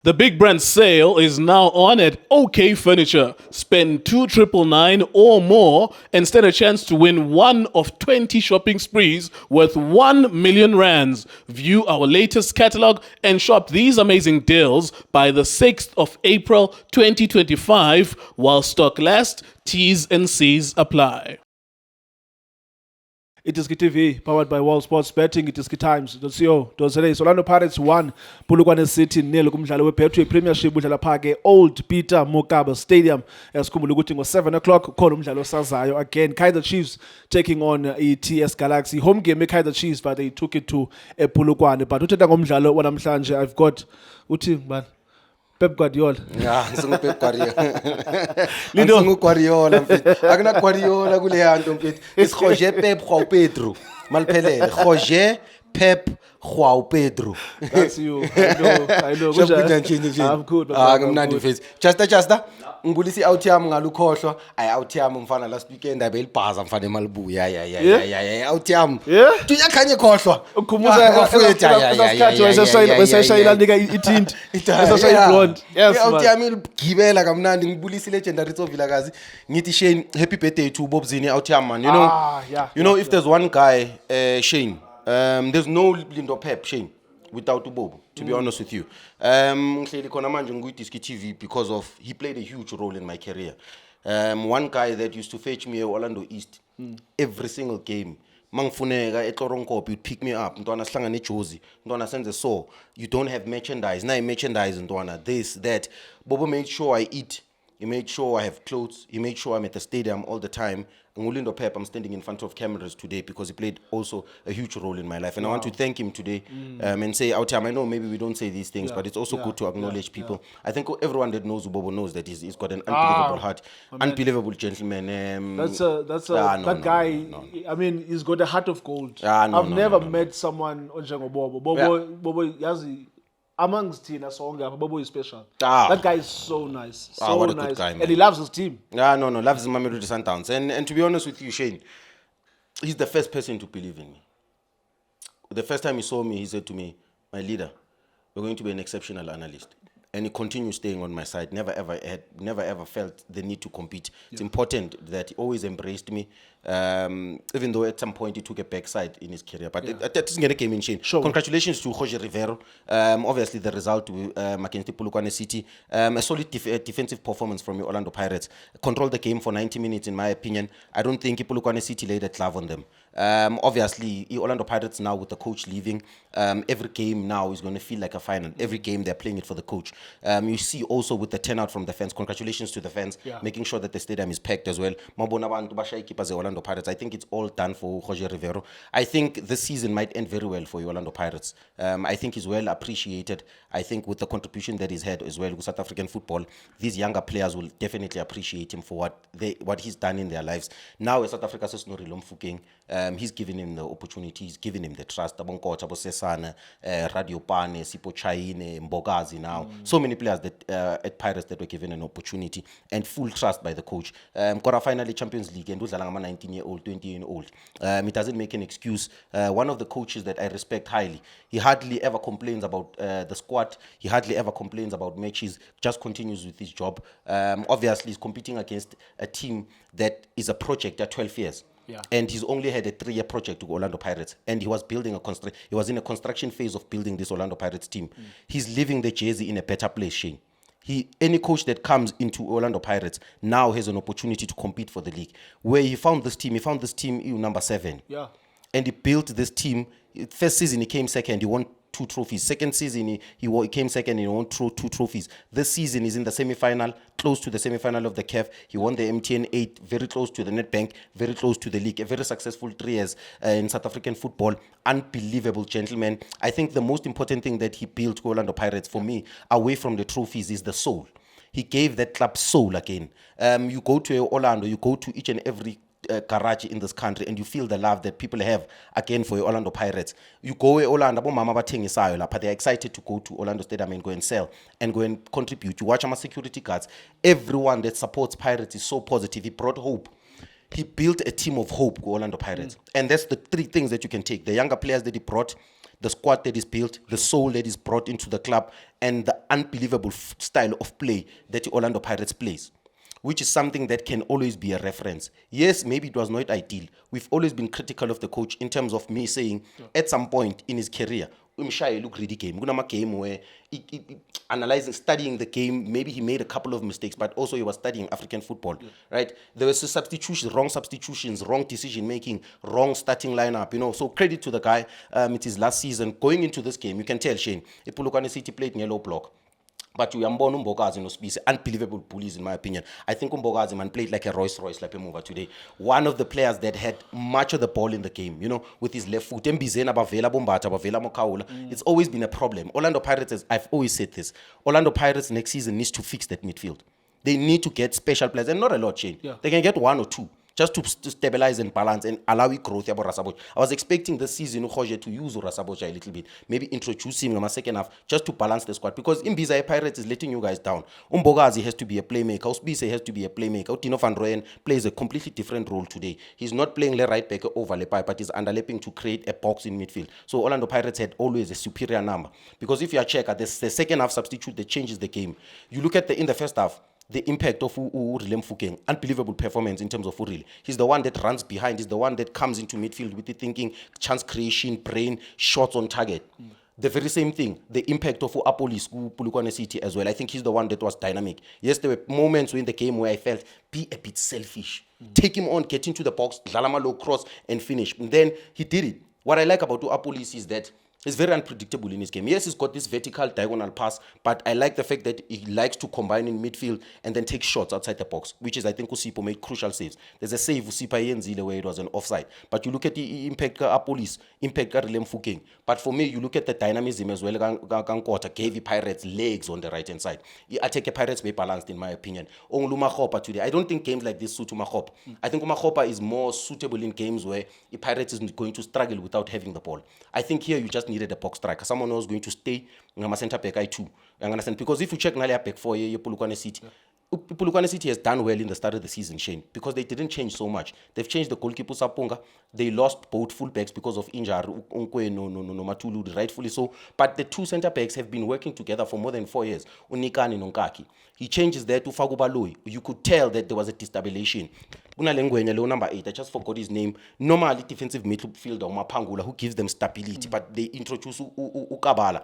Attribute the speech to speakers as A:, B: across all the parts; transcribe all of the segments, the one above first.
A: The big brand sale is now on at OK Furniture. Spend 2,999 or more and stand a chance to win one of 20 shopping sprees worth 1 million rands. View our latest catalog and shop these amazing deals by the 6th of April 2025 while stock lasts. T's and C's apply.
B: iDiskiTV, powered by World Sports Betting, iDiskiTimes.co.za. Orlando Pirates 1, Polokwane City 0 kumdlalo weBetway Premiership udlala phake Old Peter Mokaba Stadium. Esikhumbula ukuthi ngo7 o'clock ukhona umdlalo osazayo again. Kaizer Chiefs taking on TS Galaxy. Home game Kaizer Chiefs, but they took it to Polokwane. But uthetha ngomdlalo wanamhlanje, I've got uthi man Pep Guardiola.
C: Ngisongo Pep Guardiola. Ngisongo Guardiola mfethu. Akuna Guardiola kule yanto mfethu. Is Roger Pep João Pedro. Maliphelele. Roger Pep João Pedro.
B: That's you. I know. I'm good.
C: Ngimnandi mfethu. Just ngibulisi out yami ngalukhohlwa. Ay out yami mfana last weekend abelibhaza mfana emalibuya. Ya out yami. Tuyakhanye khohlwa.
B: Ukhumuza esikhathi weseshayila nika itint. Eseshayila blonde. Yes.
C: Out yami ligibela kamnandi ngibulisi legendary Tsovila ngithi Shane happy birthday to Bobzini out yami man. You know if there's one guy Shane there's no Lindo Pep Shane without Bobo, to be honest with you. Ngihleli khona manje iDiskiTV because of he played a huge role in my career. One guy that used to fetch me at Orlando East every single game. Mangfuneka eToronkopi you'd pick me up. Ntwana sihlanga neJozi. Ntwana senze so. You don't have merchandise. Now merchandise ntwana this that. Bobo made sure I eat. He made sure I have clothes. He made sure I'm at the stadium all the time. Lindo Pep, I'm standing in front of cameras today because he played also a huge role in my life. And I want to thank him today and say, out time, I know maybe we don't say these things, but it's also good to acknowledge people. I think everyone that knows Ubobo knows that he's got an unbelievable heart, unbelievable gentleman.
B: That guy, no. I mean, he's got a heart of gold. I've never met someone onjengo Bobo. Bobo yazi. Amongst Tina Songa, Bobo is special. That guy is so nice. So
C: what a
B: nice.
C: Good guy, man.
B: And he loves his team.
C: No, loves his Mamelodi Sundowns. And to be honest with you, Shane, he's the first person to believe in me. The first time he saw me, he said to me, my leader, you're going to be an exceptional analyst. And he continued staying on my side, never ever felt the need to compete. It's important that he always embraced me, even though at some point he took a backside in his career. But that isn't came in Shane. Sure. Congratulations to Rivero. Obviously the result against Polokwane City. A solid defensive performance from your Orlando Pirates. Controlled the game for 90 minutes in my opinion. I don't think Polokwane City laid a glove on them. Obviously, Orlando Pirates now with the coach leaving, every game now is going to feel like a final. Every game they're playing it for the coach. You see also with the turnout from the fans. Congratulations to the fans, making sure that the stadium is packed as well. Orlando Pirates. I think it's all done for Roger Rivero. I think this season might end very well for Orlando Pirates. I think he's well appreciated. I think with the contribution that he's had as well with South African football, these younger players will definitely appreciate him for what he's done in their lives. Now, South Africa says no he's given him the opportunity, he's given him the trust. Abonkocha, Bosesana, Radio Pane, Sipo Chaine, Mbogazi now. So many players that at Pirates that were given an opportunity and full trust by the coach. Kora finally Champions League and 19-year-old, 20-year-old. It doesn't make an excuse. One of the coaches that I respect highly, he hardly ever complains about the squad. He hardly ever complains about matches, just continues with his job. Obviously, he's competing against a team that is a project at 12 years. Yeah. And he's only had a 3-year project to Orlando Pirates, and he was he was in a construction phase of building this Orlando Pirates team. He's leaving the jersey in a better place, Shane. Any coach that comes into Orlando Pirates now has an opportunity to compete for the league. Where he found this team number 7. Yeah. And he built this team. First season he came second, he won 2 trophies. Second season he came second and he won 2 trophies. This season he's in the semi-final, close to the semi-final of the CAF. He won the MTN 8, very close to the Nedbank, very close to the league. A very successful 3 years in South African football. Unbelievable gentleman. I think the most important thing that he built to Orlando Pirates for me, away from the trophies, is the soul. He gave that club soul again. You go to Orlando, you go to each and every garage in this country and you feel the love that people have again for your Orlando Pirates. You go to Orlando, but they're excited to go to Orlando Stadium and go and sell and go and contribute. You watch my security guards. Everyone that supports Pirates is so positive. He brought hope. He built a team of hope to Orlando Pirates. And that's the 3 things that you can take. The younger players that he brought, the squad that is built, the soul that is brought into the club, and the unbelievable style of play that the Orlando Pirates plays, which is something that can always be a reference. Yes, maybe it was not ideal. We've always been critical of the coach in terms of me saying, at some point in his career, umshaye look ready game. Kunama game where analyzing, studying the game, maybe he made a couple of mistakes, but also he was studying African football, right? There was wrong substitutions, wrong decision making, wrong starting lineup, So credit to the guy. It is last season. Going into this game, you can tell Shane, Polokwane City played in yellow block. But we are Umbogazi no Spisi, unbelievable bullies in my opinion. I think Umbogazi man played like a Royce like a mover today. One of the players that had much of the ball in the game, with his left foot. It's always been a problem. Orlando Pirates, I've always said this. Orlando Pirates next season needs to fix that midfield. They need to get special players, and not a lot, Shane.
B: Yeah.
C: They can get one or two, just to stabilize and balance and allow it growth. I was expecting this season to use Rasaboja a little bit, maybe introduce him in the second half just to balance the squad, because Imbiza Pirates is letting you guys down. Umbogazi has to be a playmaker. Usbise has to be a playmaker. Tino van Rooyen plays a completely different role today. He's not playing the right back over Lepai, but he's underlapping to create a box in midfield. So Orlando Pirates had always a superior number, because if you check at the second half substitute that changes the game, you look at in the first half, the impact of Urilem Fukeng, unbelievable performance in terms of Uril. He's the one that runs behind. He's the one that comes into midfield with the thinking, chance creation, brain, shots on target. The very same thing, the impact of Apolis, Polokwane City as well. I think he's the one that was dynamic. Yes, there were moments in the game where I felt, be a bit selfish. Take him on, get into the box, Lalama low cross, and finish. And then he did it. What I like about Apolis is that he's very unpredictable in his game. Yes, he's got this vertical diagonal pass, but I like the fact that he likes to combine in midfield and then take shots outside the box, which is, I think, Usipo made crucial saves. There's a save Usipa Yenzile where it was an offside. But you look at the impact Apolis, impact Rilem Fukeng. But for me, you look at the dynamism as well. Gankota gave the Pirates legs on the right-hand side. I take a Pirates very balanced, in my opinion. Ongluma Khopa today. I don't think games like this suit Umakhopa. I think Umakhopa is more suitable in games where the Pirates is going to struggle without having the ball. I think here you just needed a box striker, someone who's going to stay ngama center back I2. Because if you check Nalia back for Polokwane City, Polokwane City has done well in the start of the season, Shane, because they didn't change so much. They've changed the goalkeeper Sapunga. They lost both fullbacks because of injury, Unkwe no Matulu, rightfully so. But the two center backs have been working together for more than 4 years. Unikani Nonkaki. He changes there to Fagubaloi. You could tell that there was a destabilization. Number 8, I just forgot his name. Normally defensive midfielder Mapangula, who gives them stability, but they introduce Ukabala.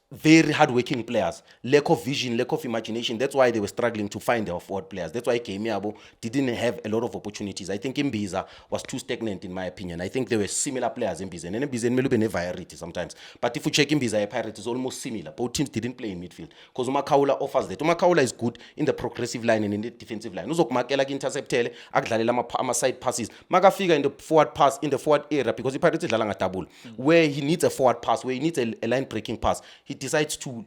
C: Very hard-working players, lack of vision, lack of imagination. That's why they were struggling to find their forward players. That's why Kemiabo didn't have a lot of opportunities. I think Mbiza was too stagnant, in my opinion. I think there were similar players in Mbiza. And Mbiza may be variety sometimes. But if you check Mbiza, Pirates is almost similar. Both teams didn't play in midfield. Because Umakaula offers that. Umakaula is good in the progressive line and in the defensive line. Uzokmakela interceptele, akudlalela side passes. Magafiga in the forward pass, in the forward area, because the Pirates is double, where he needs a forward pass, where he needs a line-breaking pass. He decides to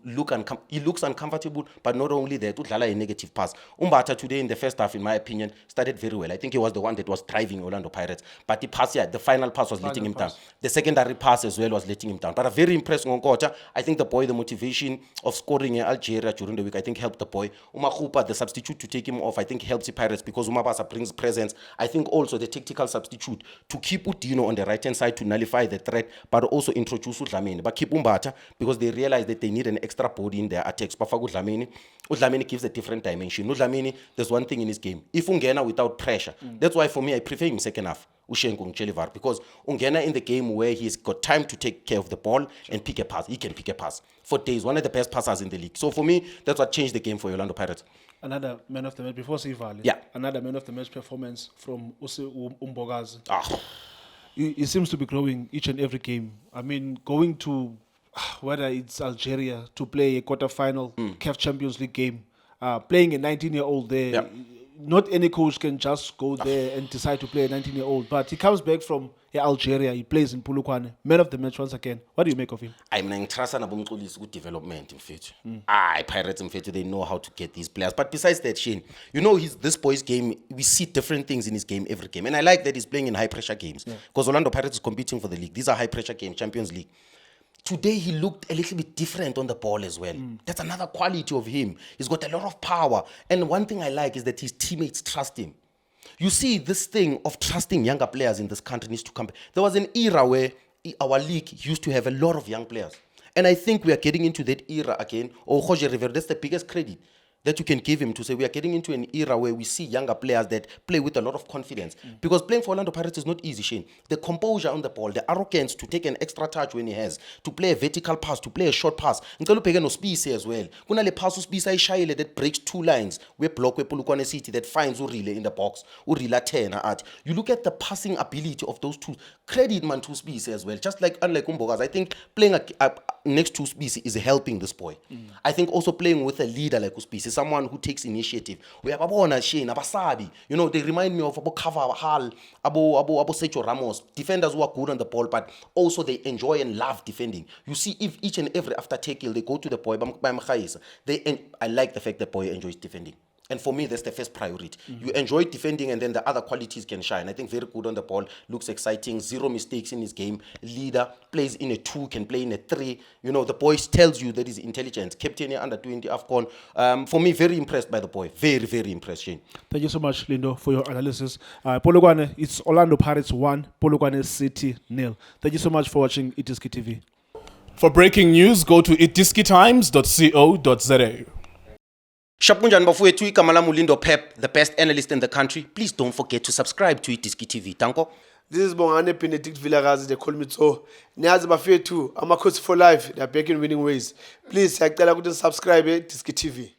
C: he looks uncomfortable, but not only that, a negative pass. Umbata today in the first half, in my opinion, started very well. I think he was the one that was driving Orlando Pirates, but the final pass was letting him down. The secondary pass as well was letting him down. But I'm very impressed with Ngonkota. I think the motivation of scoring in Algeria during the week, I think helped the boy. Umakhupa, the substitute to take him off, I think helps the Pirates because Umabasa brings presence. I think also the tactical substitute to keep Udino on the right-hand side to nullify the threat, but also introduce Udlamini. But keep Umbata because they realize that they need an extra body in their attacks. But for Udlamini gives a different dimension. Udlamini, there's one thing in his game. If Ungena without pressure, that's why for me, I prefer him second half. Ushenko Ngchelivar, because Ungena in the game where he's got time to take care of the ball and pick a pass. He can pick a pass. For days, one of the best passers in the league. So for me, that's what changed the game for Orlando Pirates.
B: Another man of the match before Sivali.
C: Yeah.
B: Another man of the match performance from Umbogazi. He seems to be growing each and every game. I mean, going to whether it's Algeria to play a quarterfinal CAF Champions League game, playing a 19-year-old there.
C: Yeah.
B: Not any coach can just go there and decide to play a 19-year-old. But he comes back from Algeria. He plays in Polokwane. Man of the match once again. What do you make of him?
C: I'm trust is good development in future. Pirates in future, they know how to get these players. But besides that, Shane, this boy's game, we see different things in his game every game. And I like that he's playing in high-pressure games. Because Orlando Pirates is competing for the league. These are high-pressure games, Champions League. Today, he looked a little bit different on the ball as well. That's another quality of him. He's got a lot of power. And one thing I like is that his teammates trust him. You see, this thing of trusting younger players in this country needs to come. There was an era where our league used to have a lot of young players. And I think we are getting into that era again. Or Jorge Rivero, that's the biggest credit that you can give him, to say we are getting into an era where we see younger players that play with a lot of confidence. Because playing for Orlando Pirates is not easy, Shane. The composure on the ball, the arrogance to take an extra touch when he has, to play a vertical pass, to play a short pass. Ngicela ubheke noSpisi as well. Kunale pass uSpisi ayishayile that breaks two lines. We block Polokwane City that finds Urile in the box. Urile 10 at. You look at the passing ability of those two. Credit man to Spisi as well. Just like unlike Umbogas, I think playing next to Spisi is helping this boy. I think also playing with a leader like Spisi, someone who takes initiative. We have Abona Shane, Abasabi. You know, they remind me of Abo Kava Hal, Abo Secho Ramos. Defenders who are good on the ball, but also they enjoy and love defending. You see, if each and every after tackle they go to the boy, I like the fact that boy enjoys defending. And for me, that's the first priority. You enjoy defending, and then the other qualities can shine. I think very good on the ball, looks exciting, zero mistakes in his game. Leader, plays in a 2, can play in a 3. You know, the boy tells you that he's intelligent. Captain under 20 AFCON. For me, very impressed by the boy. Very, very impressed, Shane.
B: Thank you so much, Lindo, for your analysis. Polokwane, it's Orlando Pirates 1, Polokwane City 0. Thank you so much for watching iDiski TV.
A: For breaking news, go to iDiskiTimes.co.za.
C: Shapunjan bafowethu igama lami Lindo Pep, the best analyst in the country. Please don't forget to subscribe to iDiski TV. Tanko.
D: This is Bongane Benedict Villagazi, they call me so. Niyazi bafethu, ama coach for life, they are back in winning ways. Please, siyacela ukuthi subscribe iDiski TV.